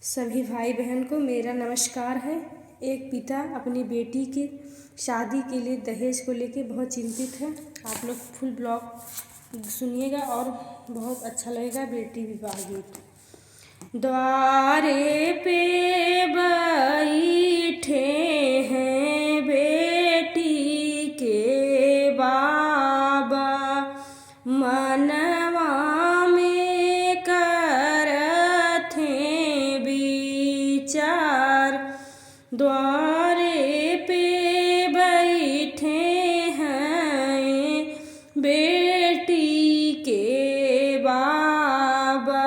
सभी भाई बहन को मेरा नमस्कार है। एक पिता अपनी बेटी की शादी के लिए दहेज को लेके बहुत चिंतित है। आप लोग फुल ब्लॉग सुनिएगा और बहुत अच्छा लगेगा। बेटी विवाह गीत। द्वारे पे बैठे हैं बेटी के बाबा, मनवा में करत हैं विचार। द्वारे पे बैठे हैं बेटी के बाबा,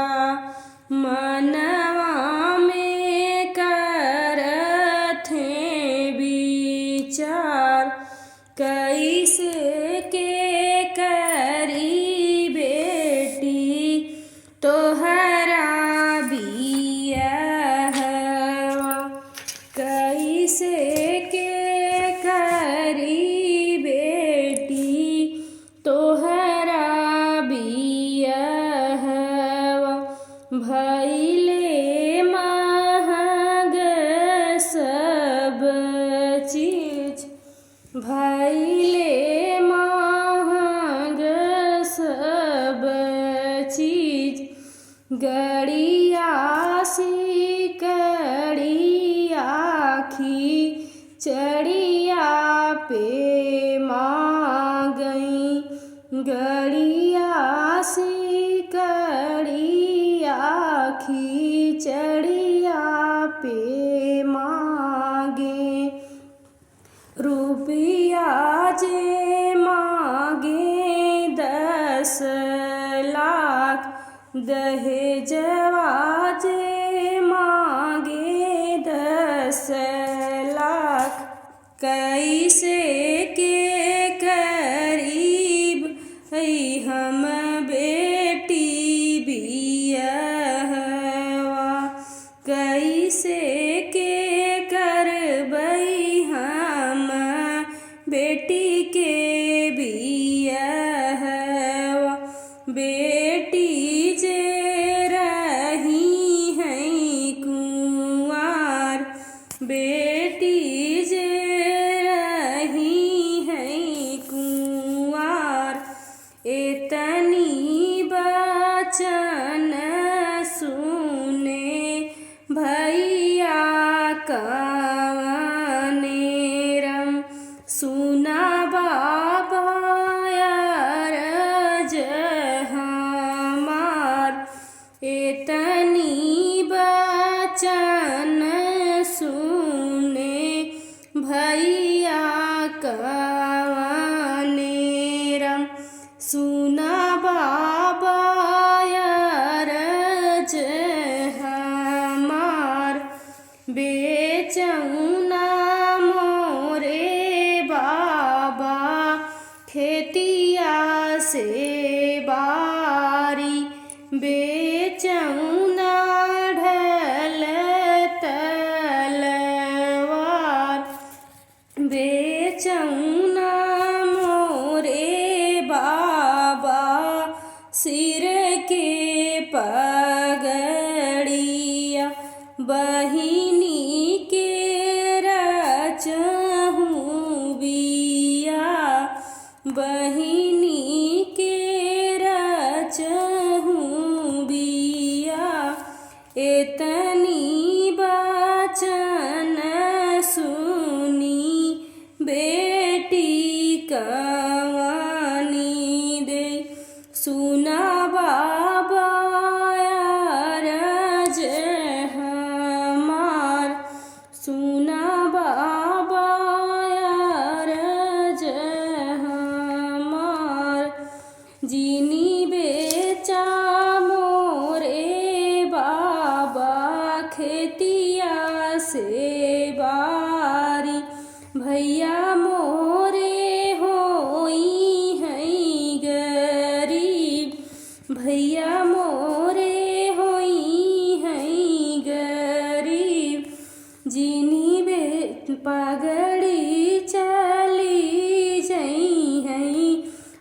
मनवा में करत हैं विचार। कैसे के करी बेटी तोहरा बियाहवा, कैसे के करी बेटी तोहरा बियाहवा। भइले महंग सब चीज, भइले महंग सब चीज। गड़िया सिकड़िया खिचड़िया पे मांगई, गड़िया सिकड़िया खिचड़िया पे मांगे। रुपया जे मांगे 10 लाख, दहेजवा जे मांगे 10 लाख। कैसे के करीब हम बेटी बियाहवा, कैसे के करबई हम बेटी के बियाहवा। बेटी जे रही हैं कुंवार, बेटी जे रही हैं कुंवार। एतनी बचन सुने भैया कवनेरम, सुना बाबा अरज हमार। एतनी बचन सुने भैया कवनेरम, सुना बाबा अरज हमार। बेचौना मोरे बाबा खेतिया से बारी, बेचौना ढल तलवार। बेचौना मोरे बाबा सिर के पगड़िया, बहिनी के रचहूँ बिया, बहिनी के रचहूँ बिया। एतनी बचन सुनी बेटी कवनी दे, सुना बाबा अरज हमार, सुना बाबा अरज हमार। जीनी बेचा मोरे बाबा खेतिया से बारी, भैया मोरे होई हैं गरीब, भैया मोरे होई हैं गरीब। जिनी बे पगड़ी चली जई हैं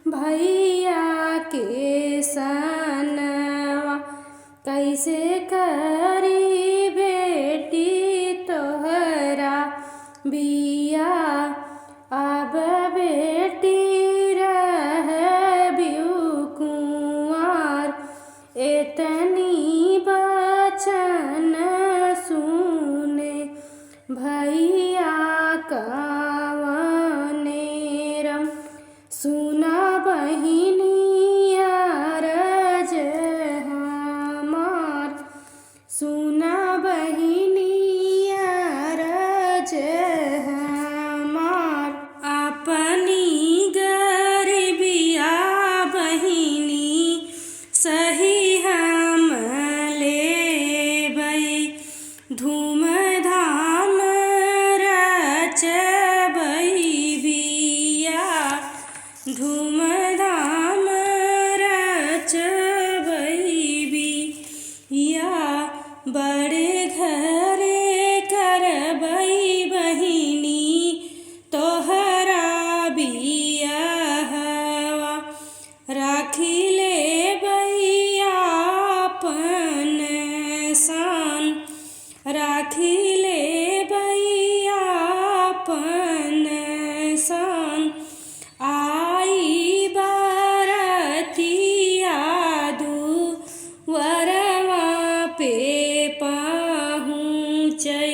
भैया के सनवा, कैसे करी बे बहिनिया रज हमार अपनी गरीबिया बहिनी सही हम लेबै धूमधाम रचबै बिया धूमधाम रचबै बिया बड़े घरे करबै बहिनी तोहरा बियाहवा राखी लेबै आपन सान राखी लेबै आपन सान आई बारतिया दुअरवा पे पहुँचै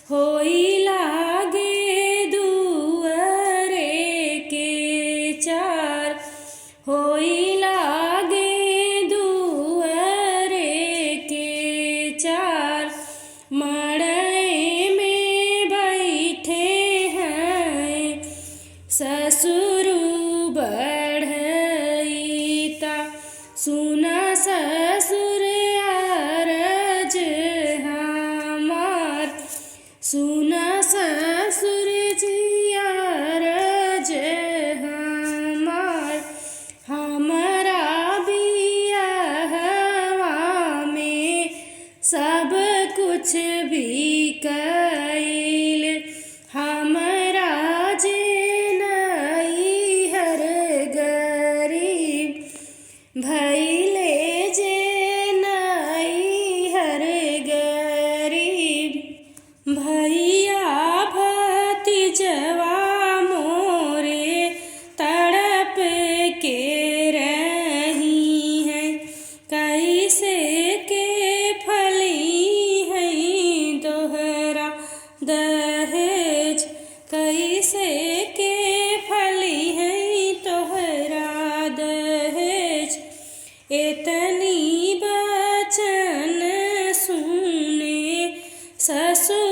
होई लागे दुअरे के चार होई लागे दुअरे के चार मड़ई में बैठे हैं ससुर बढ़इता सुना ससुर अरज हमार सुना ससुर जी अरज हमार हमरा बियाहवा में सब कुछ भी कैल हमरा जे नैहर गरीब भैले जे नैहर गरीब भैया भतीजवा मोरे तड़प के रही हैं कैसे के फली हैं दोहरा दहेज कैसे के फली हैं तोहरा दहेज इतनी बचन सुने ससुर